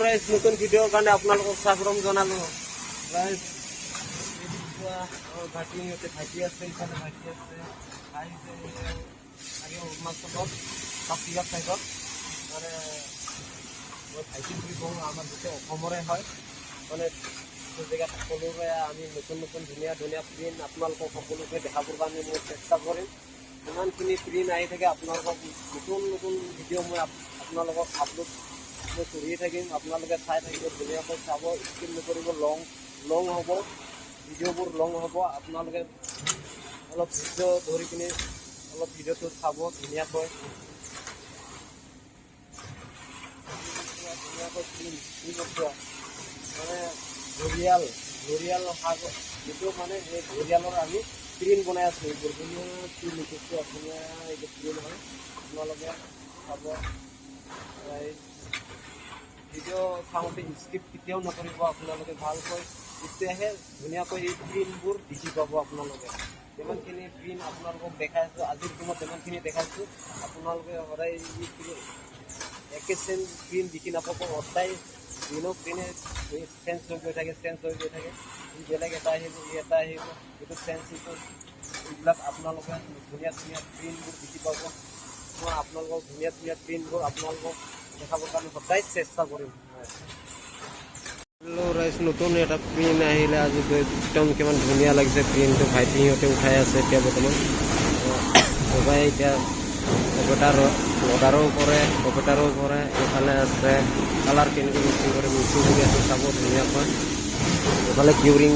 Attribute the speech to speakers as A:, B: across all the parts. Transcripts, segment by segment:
A: ৰাইজ নতুন ভিডিঅ'ৰ কাৰণে আপোনালোকক স্বাগতম জনালোঁ। ৰাইজ ভাইটি আছে, ইফালে ভাইটি আছে, আহিছে আগে অৰুণাচলত পাছিঘাট চাইডত। মানে মই ভাইটি বুলি কওঁ, আমাৰ গোটেই অসমৰে হয়। মানে জেগাত সকলোৰে আমি নতুন নতুন ধুনীয়া ধুনীয়া প্ৰিণ্ট আপোনালোকক সকলোকে দেখাবৰ কাৰণে মই চেষ্টা কৰিম। যিমানখিনি প্ৰিণ্ট আহি থাকে আপোনালোকক নতুন নতুন ভিডিঅ' মই আপোনালোকক আপলোড মই কৰিয়ে থাকিম। আপোনালোকে চাই থাকিব, ধুনীয়াকৈ চাব, স্কিপ নকৰিব। লং হ'ব ভিডিঅ'বোৰ, লং হ'ব। আপোনালোকে অলপ ভিডিঅ' ধৰি কিনে অলপ ভিডিঅ'টো চাব ধুনীয়াকৈ। মানে ঘৰিয়াল শাক যিটো মানে এই ঘৰিয়ালৰ আমি প্ৰিণ্ট বনাই আছোঁ। এইবোৰ ধুনীয়া প্ৰিণ্ট লিখিছোঁ, ধুনীয়া এইটো প্ৰিণ্ট হয়। আপোনালোকে চাব। ভিডিঅ' চাওঁতে স্কিপ কেতিয়াও নকৰিব। আপোনালোকে ভালকৈ তেতিয়াহে ধুনীয়াকৈ এই প্ৰিণ্টবোৰ দেখি পাব। আপোনালোকে যিমানখিনি প্ৰিণ্ট আপোনালোকক দেখাইছোঁ, আজিৰ দিনত যিমানখিনি দেখাইছোঁ, আপোনালোকে সদায় একে চেম প্ৰিণ্ট দেখি নাপাব। সদায় দিনক দিনে চেঞ্জ হৈ গৈ থাকে। বেলেগ এটা আহিব, এটা আহিব, এইটো চেঞ্জ হৈছে। এইবিলাক আপোনালোকে ধুনীয়া ধুনীয়া প্ৰিণ্টবোৰ দেখি পাব। মই আপোনালোকক ধুনীয়া ধুনীয়া প্ৰিণ্টবোৰ আপোনালোকক দেখাবৰ কাৰণে সদায় চেষ্টা কৰিম। ৰাইজ নতুন এটা প্ৰিণ্ট আহিলে আজি একদম কিমান ধুনীয়া লাগিছে প্ৰিণ্টটো। ভাইটি সিহঁতে উঠাই আছে এতিয়া বৰ্তমান। সবাই এতিয়া অৰ্ডাৰো কৰে। এইফালে আছে কালাৰ কেনেকৈ মিক্সিং কৰি আছে, চাব ধুনীয়াকৈ। এইফালে কিউৰিং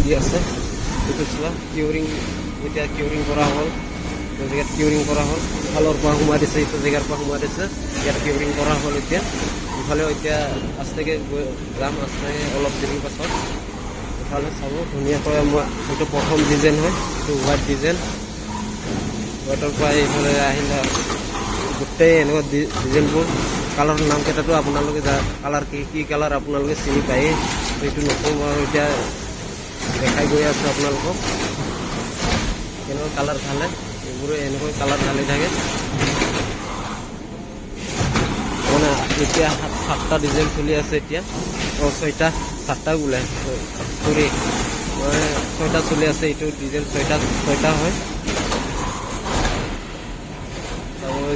A: দি আছে। এইটো চোৱা, এতিয়া কিউৰিং কৰা হ'ল। এইটো জেগাত কিউৰিং কৰা হ'ল। ইফালৰ পৰা সোমাই দিছে, এইটো জেগাৰ পৰা সোমাই দিছে। ইয়াত কিউৰিং কৰা হ'ল। এতিয়া ইফালেও এতিয়া আস্তেকৈ যাম, আস্তেকৈ অলপ দেৰিৰ পাছত। ইফালে চাব ধুনীয়াকৈ। এইটো প্ৰথম ডিজাইন হয়, এইটো হোৱাইট ডিজাইন। হোৱাইটৰ পৰা এইফালে আহিলে গোটেই এনেকুৱা ডিজাইনবোৰ। কালাৰৰ নামকেইটাতো আপোনালোকে কালাৰ কি কালাৰ আপোনালোকে চিনি পায়েই, এইটো নকওঁ আৰু। এতিয়া দেখাই গৈ আছোঁ আপোনালোকক কেনেকুৱা কালাৰ ঢালে। এইবোৰে এনেকৈ কালাৰ ঢালি থাকে। মানে এতিয়া 7টা ডিজাইন চলি আছে এতিয়া। 7টা ওলাই চৰি, মানে 6টা চলি আছে। এইটো ডিজাইন 6টা হয়।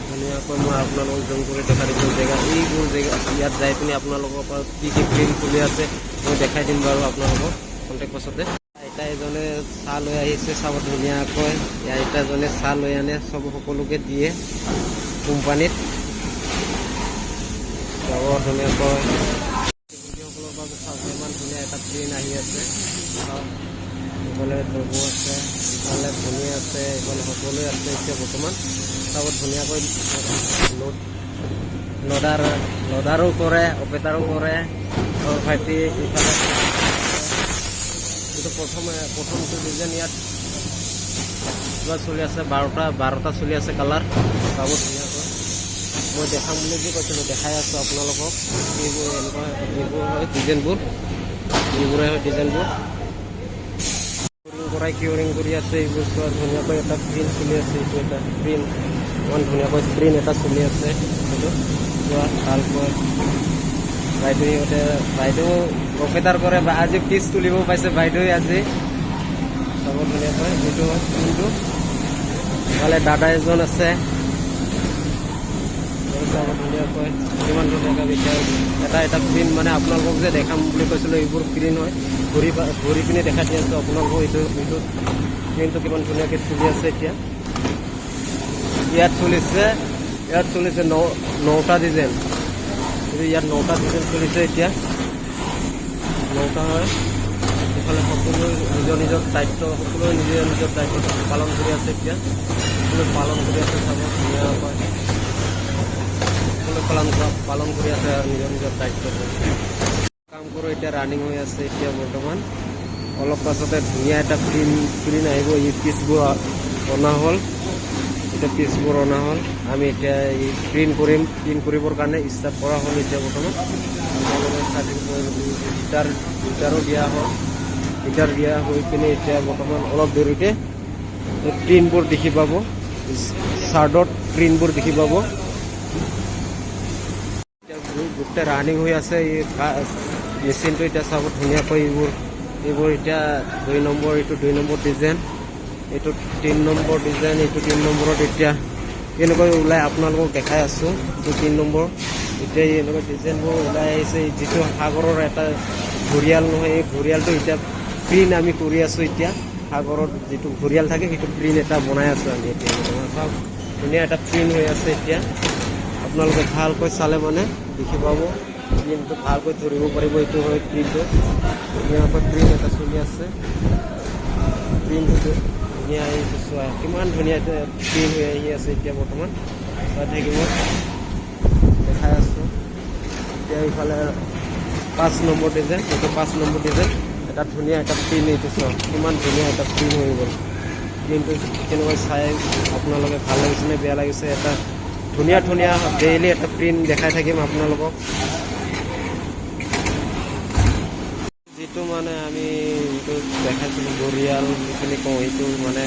A: ধুনীয়াকৈ মই আপোনালোকক জুম কৰি দেখাই দিছোঁ এইবোৰ জেগা। ইয়াত যাই পিনি আপোনালোকৰ পৰা কি প্ৰিণ্ট চলি আছে মই দেখাই দিম বাৰু আপোনালোকক কণ্টেক্ট পাছতে। আইতা এজনে চাহ লৈ আহিছে, চাব ধুনীয়াকৈ। আইতাজনে চাহ লৈ আনে, সকলোকে দিয়ে কোম্পানীত। চাব ধুনীয়াকৈ সকলৰ বাবে চাব ইমান ধুনীয়া এটা প্ৰিণ্ট আহি আছে। ইফালে ডবু আছে, ইফালে ধনী আছে, ইফালে সকলোৱে আছে এতিয়া বৰ্তমান। চাব ধুনীয়াকৈ লডাৰো কৰে, অপেটাৰো কৰে। ভাইটি ইফালে এইটো প্ৰথমটো ডিজাইন। ইয়াত কিবা চলি আছে, 12টা চলি আছে কালাৰ। চাব ধুনীয়াকৈ। মই দেখাম বুলি যে কৈছিলোঁ, দেখাই আছোঁ আপোনালোকক। এইবোৰ এনেকুৱা এইবোৰ হয় ডিজাইনবোৰ, এইবোৰে হয় ডিজাইনবোৰ। কিউৰিং কৰি আছে এইবোৰ চোৱা। ধুনীয়াকৈ এটা প্ৰিণ্ট চলি আছে। এইটো এটা প্ৰিণ্ট, ইমান ধুনীয়াকৈ প্ৰিণ্ট এটা চলি আছে। সেইটো চোৱা ভালকৈ। বাইদেউ অপেটাৰ কৰে, বা আজি পিচ তুলিব পাইছে বাইদেৱে আজি। চাব ধুনীয়াকৈ। এইটো প্ৰিণ্টটো ইফালে দাদা এজন আছে। চাব ধুনীয়াকৈ কিমান ধুনীয়াকৈ এটা প্ৰিণ্ট। মানে আপোনালোকক যে দেখাম বুলি কৈছিলোঁ, এইবোৰ প্ৰিণ্ট হয়। ঘূৰি পিনি দেখাই দি আছোঁ আপোনালোকক। এইটো প্ৰিণ্টটো কিমান ধুনীয়াকৈ চলি আছে এতিয়া। ইয়াত চলিছে 9টা ডিজাইন। ইয়াত 9টা ডিজাইন চলিছে এতিয়া। 9টা হয়। ইফালে সকলোৱে নিজৰ দায়িত্ব, সকলোৱে নিজৰ দায়িত্ব পালন কৰি আছে এতিয়া। সকলোৱে পালন কৰি আছে। চাব ধুনীয়াকৈ সকলোৱে পালন কৰি আছে নিজৰ দায়িত্ব কাম কৰোঁ। এতিয়া ৰানিং হৈ আছে এতিয়া বৰ্তমান। অলপ পাছতে ধুনীয়া এটা প্ৰিণ্ট আহিব। এই পিচবোৰ অনা হ'ল। এতিয়া পিচবোৰ অনা হ'ল। আমি এতিয়া এই প্ৰিণ্ট কৰিবৰ কাৰণে ষ্টাৰ্ট কৰা হ'ল এতিয়া বৰ্তমান। হিটাৰো দিয়া হ'ল। হিটাৰ দিয়া হৈ কিনে এতিয়া বৰ্তমান অলপ দেৰিতে প্ৰিণ্টবোৰ দেখি পাব। চাৰ্টত প্ৰিণ্টবোৰ দেখি পাব। এতিয়া গোটেই ৰানিং হৈ আছে। এই মেচিনটো এতিয়া চাব ধুনীয়াকৈ এইবোৰ এতিয়া 2 নম্বৰ, এইটো 2 নম্বৰ ডিজাইন, এইটো 3 নম্বৰ ডিজাইন, এইটো 3 নম্বৰত এতিয়া এনেকৈ ওলাই আপোনালোকক দেখাই আছোঁ। এইটো 3 নম্বৰ, এতিয়া এনেকুৱা ডিজাইনবোৰ ওলাই আহিছে। যিটো সাগৰৰ এটা ঘৰিয়াল নহয়, এই ঘৰিয়ালটো এতিয়া প্ৰিণ্ট আমি কৰি আছোঁ। এতিয়া সাগৰত যিটো ঘৰিয়াল থাকে সেইটো প্ৰিণ্ট এটা বনাই আছোঁ আমি এতিয়া। চাওক ধুনীয়া এটা প্ৰিণ্ট হৈ আছে। এতিয়া আপোনালোকে ভালকৈ চালে মানে দেখি পাব, প্ৰিণ্টটো ভালকৈ ধৰিব পাৰিব। এইটো হয় প্ৰিণ্টটো, ধুনীয়াকৈ প্ৰিণ্ট এটা চলি আছে। প্ৰিণ্টটো ধুনীয়া আহিছে, চোৱা কিমান ধুনীয়া প্ৰিণ্ট হৈ আহি আছে। এতিয়া বৰ্তমান চাই থাকিব, দেখাই আছোঁ। এতিয়া এইফালে 5 নম্বৰ ডিজাইন, এইটো 5 নম্বৰ ডিজাইন, এটা ধুনীয়া এটা প্ৰিণ্ট। এইটো চোৱা কিমান ধুনীয়া এটা প্ৰিণ্ট হৈ গ'ল। প্ৰিণ্টটো কেনেকৈ চাই আপোনালোকে ভাল লাগিছে নে বেয়া লাগিছে? এটা ধুনীয়া ডেইলি এটা প্ৰিণ্ট দেখাই থাকিম আপোনালোকক। যিটো মানে আমি যিটো দেখাইছিলোঁ ঘৰিয়াল যিখিনি কওঁ, সেইটো মানে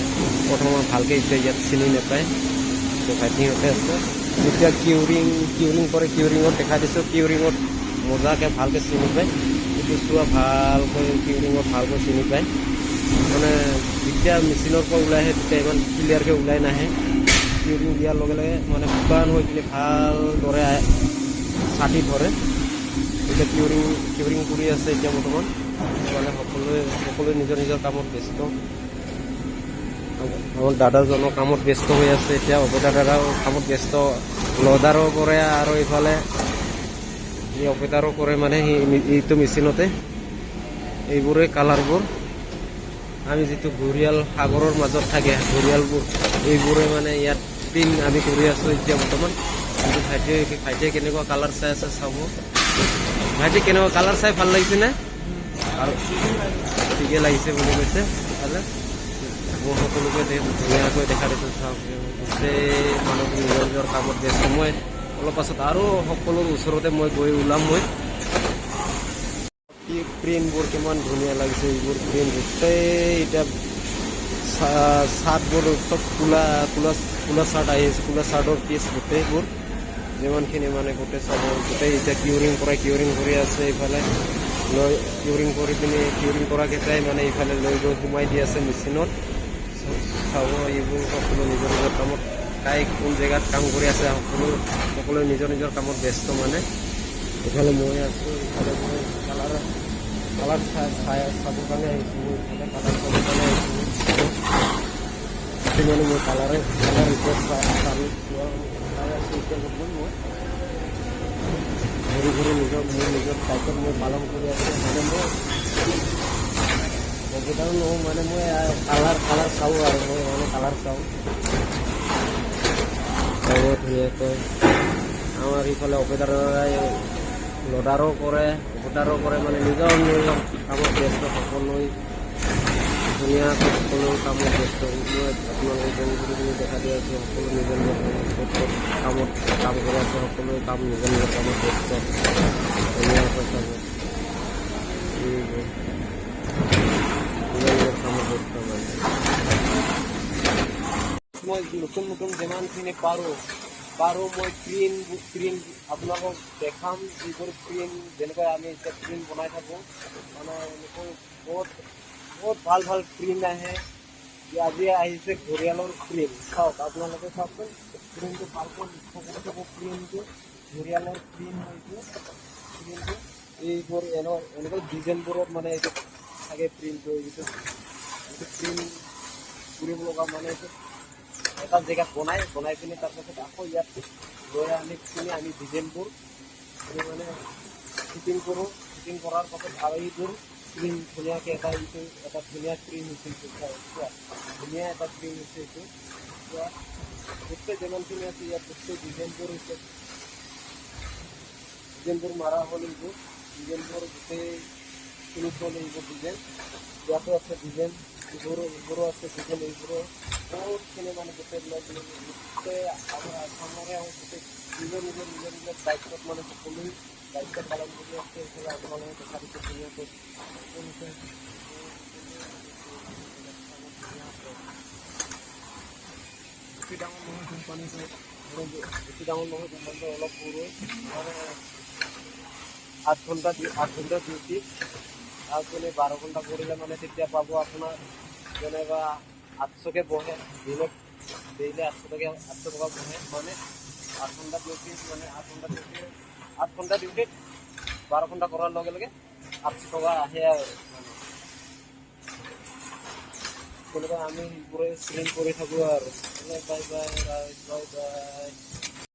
A: প্ৰথমত ভালকৈ এতিয়া ইয়াত চিনি নাপায়। তো ভাইটিহঁতে আছে যেতিয়া কিউৰিং কৰে, কিউৰিঙত দেখাই দিছোঁ। কিউৰিঙত মজাকৈ ভালকৈ চিনি পায়। এইটো চোৱা ভালকৈ কিউৰিঙত ভালকৈ চিনি পায়। মানে যেতিয়া মেচিনৰ পৰা ওলাই আহে তেতিয়া ইমান ক্লিয়াৰকৈ ওলাই নাহে। কিউৰিং দিয়াৰ লগে লগে মানে শুকান হৈ কিনে ভালদৰে ছাটি ধৰে। এতিয়া কিউৰিং কৰি আছে এতিয়া বৰ্তমান। মানে সকলোৱে নিজৰ কামত ব্যস্ত। আমাৰ দাদাজনৰ কামত ব্যস্ত হৈ আছে এতিয়া, অপেটাৰো কামত ব্যস্ত। লদাৰো কৰে আৰু এইফালে অপেটাৰো কৰে, মানে এইটো মেচিনতে এইবোৰে কালাৰবোৰ। আমি যিটো ঘৰিয়াল সাগৰৰ মাজত থাকে ঘৰিয়ালবোৰ, এইবোৰে মানে ইয়াত প্ৰিণ্ট আমি কৰি আছোঁ এতিয়া বৰ্তমান। কিন্তু ভাইটিয়ে কেনেকুৱা কালাৰ চাই আছে চাব। ভাইটি কেনেকুৱা কালাৰ চাই ভাল লাগিছেনে? আৰু ঠিকে লাগিছে বুলি কৈছে। তাহলে মই সকলোকে ধুনীয়াকৈ দেখা দিছোঁ। চাওক গোটেই মানুহবোৰ নিজৰ কামত ব্যস্ত। মই অলপ পাছত আৰু সকলোৰ ওচৰতে মই গৈ ওলাম। মই প্ৰিণ্টবোৰ কিমান ধুনীয়া লাগিছে। এইবোৰ প্ৰিণ্ট গোটেই এতিয়া চাৰ্টবোৰ চব কোলা চাৰ্ট আহি আছে। কোলা চাৰ্টৰ পিচ গোটেইবোৰ যিমানখিনি মানে গোটেই এতিয়া কিউৰিং কৰি আছে। এইফালে কিউৰিং কৰি পিনি কিউৰিং কৰাকেইটাই মানে এইফালে লৈ গৈ সোমাই দি আছে মেচিনত। চাব এইবোৰ সকলো নিজৰ কামত, কাই কোন জেগাত কাম কৰি আছে, সকলোৱে নিজৰ কামত ব্যস্ত। মানে এইফালে মই আছোঁ, এইফালে মই কালাৰ চাবৰ কাৰণে আহিছোঁ। এইফালে কালাৰ চাবৰ কাৰণে আহিছোঁ। মানে মই কালাৰ ৰিপৰ্ট চাই আছোঁ এতিয়া বৰ্তমান। মই ঘূৰি মোৰ নিজৰ দায়িত্বত মই পালন কৰি আছোঁ। মানে মই অপেটাৰো নহওঁ, মানে মই কালাৰ চাওঁ আৰু মই মানে কালাৰ চাওঁ। ধুনীয়াকৈ আমাৰ ইফালে অপেটাৰাই লদাৰো কৰে, মানে নিজৰ কামত ব্যস্ত। সকলোৱে ধুনীয়াকৈ সকলো কামত ব্যস্ত। মই আপোনালোকক দেখা দি আছোঁ। সকলো নিজৰ কামত কাম কৰি আছে। সকলোৱে নিজৰ কামত ব্যস্ত। ধুনীয়াকৈ চাব নিজৰ কামত ব্যস্ত। মানে মই নতুন যিমানখিনি পাৰোঁ মই প্ৰিণ্ট আপোনালোকক দেখাম। যিবোৰ প্ৰিণ্ট যেনেকৈ আমি এতিয়া প্ৰিণ্ট বনাই থাকোঁ, মানে এনেকৈ বহুত ভাল প্ৰিণ্ট আহে। আজি আহিছে ঘৰিয়ালৰ প্ৰিণ্ট। চাওক আপোনালোকে চাওকচোন, প্ৰিণ্টটো ভালকৈ প্ৰিণ্টটো ঘৰিয়ালৰ প্ৰিণ্ট হৈছে। প্ৰিণ্টটো এইবোৰ এনেকৈ ডিজাইনবোৰত মানে এইটো থাকে প্ৰিণ্টটো। এইটো প্ৰিণ্ট কৰিব লগা মানে এইটো এটা জেগাত বনাই পিনি তাৰপাছত আকৌ ইয়াত লৈ আনি পিনি আমি ডিজাইনবোৰ মানে ফিটিং কৰোঁ। ফিটিং কৰাৰ পাছত আৰু এইবোৰ প্ৰিণ্ট ধুনীয়াকৈ এটা ধুনীয়া প্ৰিণ্ট হৈছিল। ধুনীয়া এটা প্ৰিণ্ট হৈছে এইটো। গোটেই যিমানখিনি আছে ইয়াত গোটেই ডিজাইনবোৰ হৈছে। ডিজাইনবোৰ মাৰা হ'ল। এইবোৰ ডিজাইনবোৰ গোটেইখিনি হ'ল। এইবোৰ ডিজাইন ইয়াতো আছে, ডিজাইন এইবোৰো আছে, ডিজাইন এইবোৰো বহুতখিনি মানে গোটেই আমাৰ আসামৰে গোটেই নিজৰ দায়িত্বত মানে সকলোৱে দায়িত্ব পালন কৰি আছে। এইফালে আপোনালোকে দেখা দিছে ধুনীয়াকৈ বেছি ডাঙৰ নহয় কোম্পানীটো, বেছি ডাঙৰ নহয় কোম্পানীটো অলপ সৰু মানে 8 ঘণ্টা ডিউটি আপুনি 12 ঘণ্টা কৰিলে মানে তেতিয়া পাব আপোনাৰ যেনিবা 800কে বহে দিনত ডেইলি 800 টকা বহে মানে 8 ঘণ্টা ডিউটি মানে 8 ঘণ্টা ডিউটিত 12 ঘণ্টা কৰাৰ লগে লগে 800 টকা আহে আৰু তেনেকুৱা আমি সেইবোৰে শ্ৰেণ কৰি থাকোঁ আৰু বাই বাই বাই বাই